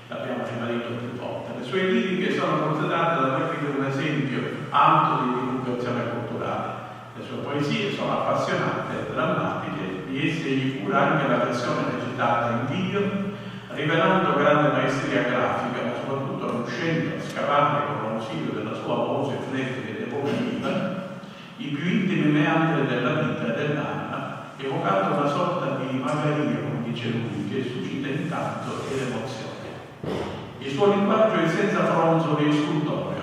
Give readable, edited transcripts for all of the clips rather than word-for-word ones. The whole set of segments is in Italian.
L'abbiamo ribadito sue liriche sono considerate da molti un esempio alto di divulgazione culturale. Le sue poesie sono appassionate e drammatiche, di esse egli cura anche la versione recitata in video, rivelando grande maestria grafica, ma soprattutto riuscendo a scavare con l'ausilio della sua voce flettica ed evocativa i più intimi meandri della vita e dell'anima, evocando una sorta di magaria, come dice lui, che suscita intanto ed emozione. Il suo linguaggio è senza fronzoli e scultorio.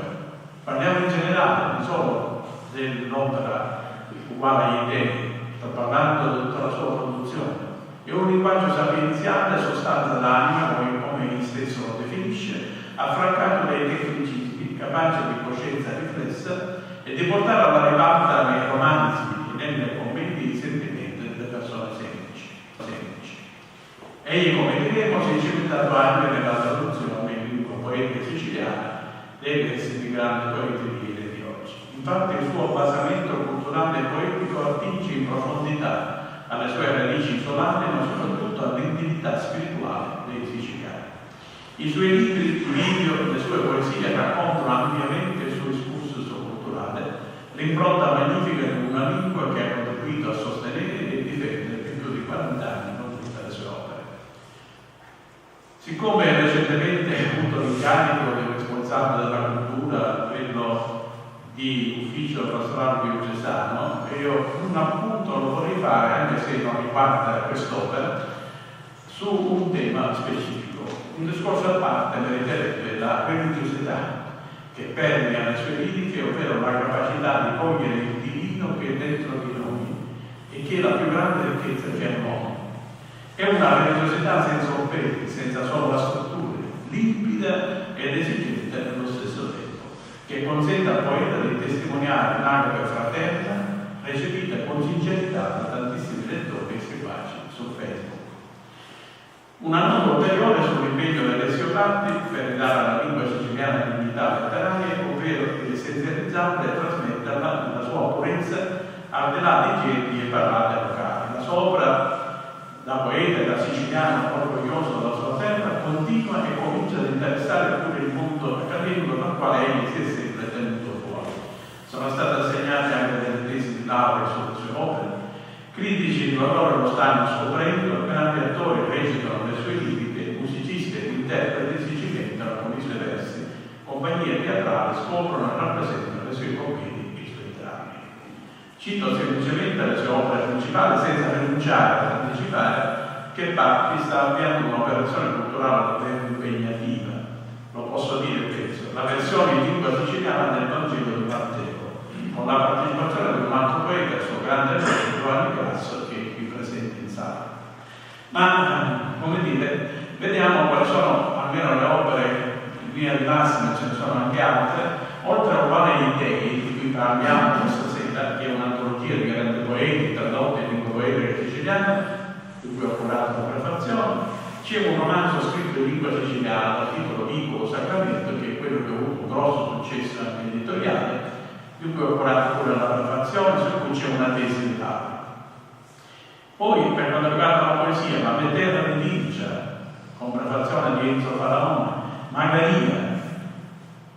Parliamo in generale, non solo dell'opera uguale agli dei, sto parlando di tutta la sua produzione. È un linguaggio sapienziale, sostanza d'anima, come egli stesso lo definisce, affrancato dai tecnicismi, capace di coscienza riflessa e di portare alla ribalta nei romanzi e nelle commedie i sentimenti delle persone semplici. Egli, come diremo, si è cimentato anche nella traduzione in lingua poetica siciliana dei versi di grandi poeti di ieri e di oggi. Infatti il suo basamento culturale e poetico attinge in profondità alle sue radici solane, ma soprattutto all'intimità spirituale dei siciliani. I suoi libri, i video, le sue poesie raccontano ampiamente il suo discorso culturale, l'impronta magnifica di una lingua che ha contribuito a sostenere e difendere per più di 40 anni con tutte le sue opere. Siccome recentemente ha avuto l'incarico del responsabile della cultura, quello di ufficio pastorale diocesano, io un appunto lo vorrei fare, anche se non riguarda quest'opera, su un tema specifico. Un discorso a parte meriterebbe la religiosità che permea le sue liriche, ovvero la capacità di cogliere il divino che è dentro di noi e che è la più grande ricchezza che abbiamo. È una religiosità senza offese, senza solo la struttura, limpida ed esigente nello stesso tempo, che consente al poeta di testimoniare un'agave fraterna recepita con sincerità da tantissimi lettori e seguaci su Facebook. Una nota ulteriore sull'impegno dell'Esiopatti per ridare alla lingua siciliana dignità letteraria, ovvero di essenzializzarla e trasmetterla nella sua purezza al di là di genti e parlate locali. La sua opera, da poeta e da siciliano orgoglioso della sua terra, continua e comincia ad interessare pure il mondo accademico dal quale egli si è sempre tenuto fuori. Sono state assegnate anche delle tesi di laurea sulle sue opere. Critici lo allora lo stanno scoprendo, grandi attori recitano le sue liriche, musicisti ed interpreti si cimentano con i suoi versi, compagnie teatrali scoprono e rappresentano le sue commedie e i suoi drammi. Cito semplicemente le sue opere principali senza rinunciare ad anticipare che Patti sta avviando un'operazione culturale davvero impegnativa. Lo posso dire, penso, la versione in lingua siciliana del Vangelo di Matteo, con la partecipazione di un altro poeta, il suo grande amico Giovanni Grasso, che è qui presente in sala. Ma, come dire, vediamo quali sono almeno le opere in linea di massima, ce ne sono anche altre, oltre a Uguale agli Dei, di cui parliamo questa sera, che è un'antologia di grandi poeti tradotti in lingua poetica siciliana, di cui ho curato la prefazione. C'è un romanzo scritto in lingua siciliana dal titolo Vico Sacramento, che è quello che ha avuto un grosso successo anche editoriale, di cui ho curato pure la prefazione, su cui c'è una tesi di laurea. Poi, per quanto riguarda la poesia, La mia terra di Lincia, con prefazione di Enzo Faraone, Magaria,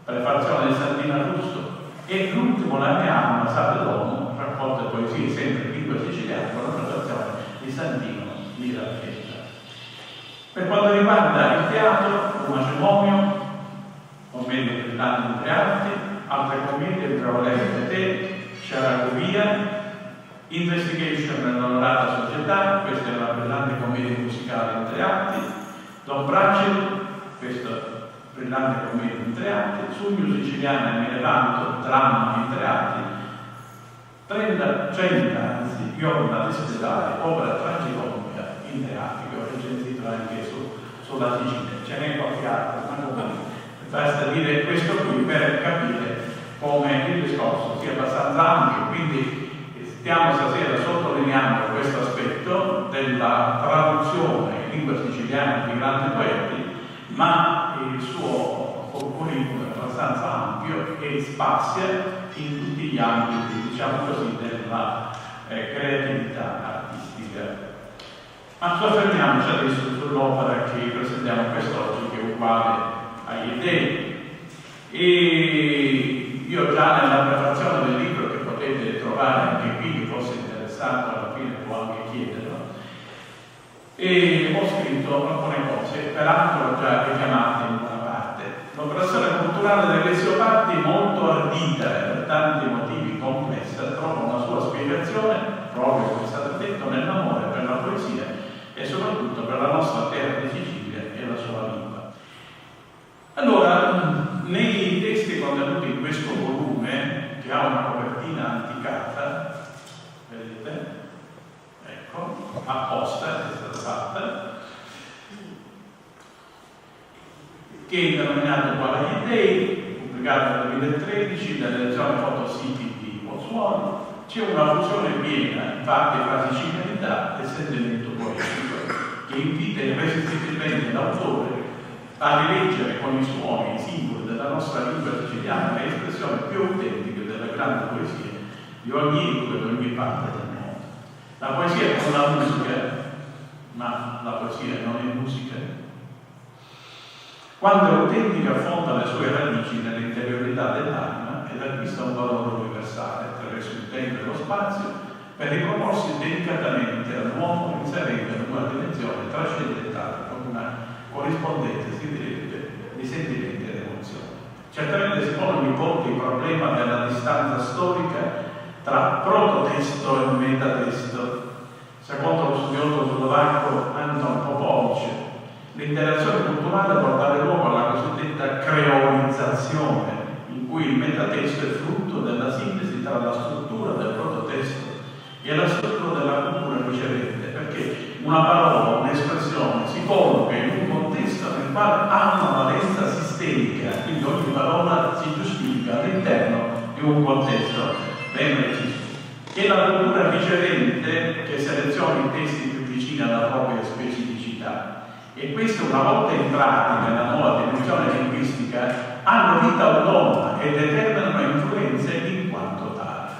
prefazione di Sandina Russo, e l'ultimo, La mia anima sa dell'uomo, raccolta poesie sempre in lingua siciliana, con la prefazione di Sandino Mirafetta. Per quanto riguarda il teatro, un matrimonio, commedie brillanti in tre atti, altre commedie, Prevalente Te, Sciaragovia, Investigation nell'onorata società, questa è una brillante commedia musicale in tre atti, Don Braccio, questa brillante commedia in tre atti, Sugno siciliano e Minevanto, dramma in tre atti, 30 anzi, Iorna d'Espedale, opera tragicomica in tre atti, che ho recensito anche sulla Sicilia. Ce n'è qualche altro, ma comunque basta dire questo qui per capire come il discorso sia abbastanza ampio, quindi stiamo stasera sottolineando questo aspetto della traduzione in lingua siciliana di grandi poeti, ma il suo curriculum è abbastanza ampio e spazia in tutti gli ambiti, diciamo così, della creatività artistica. Ma soffermiamoci adesso sull'opera che presentiamo quest'oggi, che è uguale agli Dei. E io già nella prefazione del libro, che potete trovare anche qui, chi fosse interessato alla fine può anche chiederlo, e ho scritto alcune cose, peraltro già richiamate in buona parte. L'operazione culturale dei Lesiopardi, molto ardita e per tanti motivi complessa, trova una sua spiegazione, proprio come è stato detto, nell'amore per la poesia e soprattutto per la nostra terra di Sicilia e la sua lingua. Allora, nei testi contenuti in questo volume, che ha una copertina anticata, vedete? Ecco, apposta è stata fatta, che è denominato Quale gli Dei, pubblicato nel 2013 dall'edizione Fotositi di Pozzuoli. C'è una fusione piena, infatti, fra sicilianità e sentimento poetico, che invita irresistibilmente l'autore a rileggere con i suoni, i simboli della nostra lingua siciliana le espressioni più autentiche della grande poesia di ogni epoca e di ogni parte del mondo. La poesia è una musica, ma la poesia non è musica. Quando è autentica affonda le sue radici nell'interiorità dell'anima ed acquista un valore universale attraverso il tempo e lo spazio per riproporsi delicatamente all'uomo inserendo in una dimensione trascendentale con una corrispondenza, si direbbe, di sentimenti ed emozioni. Certamente si pone in volta il problema della distanza storica tra prototesto e metatesto. Secondo lo studioso slovacco Anton Popovic, l'interazione culturale può dare luogo alla cosiddetta creolizzazione, in cui il metatesto è frutto della sintesi tra la struttura del prototesto e la struttura della cultura ricevente, perché una parola, un'espressione si colloca in un contesto nel quale ha una valenza sistemica, quindi ogni parola si giustifica all'interno di un contesto ben preciso. E la cultura ricevente che seleziona i testi più vicini alla propria specificità. E queste, una volta entrati nella nuova dimensione linguistica, hanno vita autonoma e determinano influenze in quanto tali.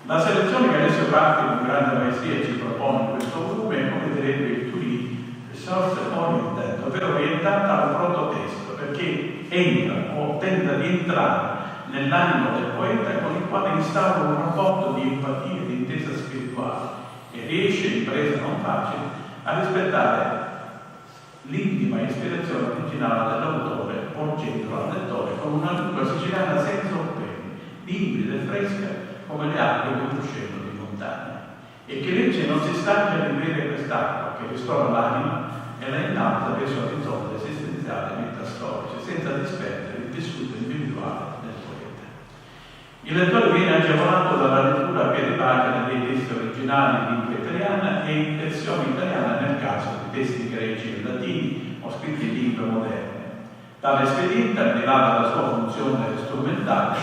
La selezione che adesso parte con grande maestria ci propone in questo volume, come direbbe il Turin, source oriented, ovvero orientata al prototesto, perché entra o tenta di entrare nell'animo del poeta con il quale instaura un rapporto di empatia e di intesa spirituale e riesce, impresa non facile, a rispettare l'intima ispirazione originale dell'autore, porgendolo al lettore con una lingua siciliana senza oppeni, limpida e fresca come le acque di un ruscello di montagna, e che legge non si stanca di bere quest'acqua che ristora l'anima e la innalza verso l'orizzonte esistenziale e metastorici, senza disperdere il tessuto individuale del poeta. Il lettore viene agevolato dalla lettura a piedi pagina dei testi originali in lingua italiana e in versione italiana nel caso di testi greci e latini o scritti in lingue moderne. Tale espediente, al di là della sua funzione strumentale,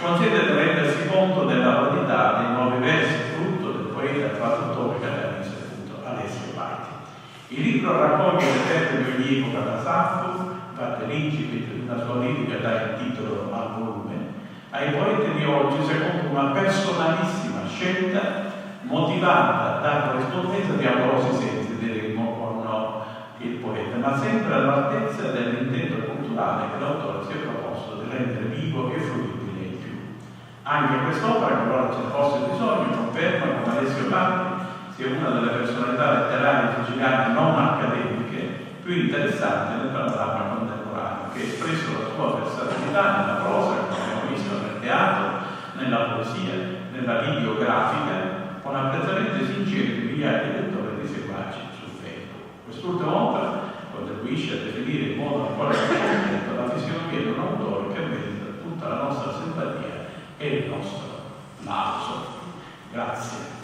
consente di rendersi conto della validità dei nuovi versi, frutto del poeta traduttore catanese, appunto, Alessio Parti. Il libro raccoglie le terre di ogni epoca da Saffo, infatti l'incipit di una sua lirica dà il titolo al volume, ai poeti di oggi secondo una personalissima scelta motivata da corrispondenza di amorosi sensi, diremmo con il poeta, ma sempre all'altezza dell'intento culturale che l'autore si è proposto di rendere vivo e fruibile in più. Anche quest'opera, qualora ce ne fosse bisogno, conferma come Alessio Parti sia una delle personalità letterarie siciliane non accademiche più interessanti nel panorama contemporaneo, che ha espresso la sua versatilità nella prosa, come abbiamo visto, nel teatro, nella poesia, nella videografica, con apprezzamenti sinceri di migliaia di lettori e di seguaci su Facebook. Quest'ultima opera contribuisce a definire in modo ancora più concreto la fisionomia di un autore che merita tutta la nostra simpatia e il nostro plauso. Grazie.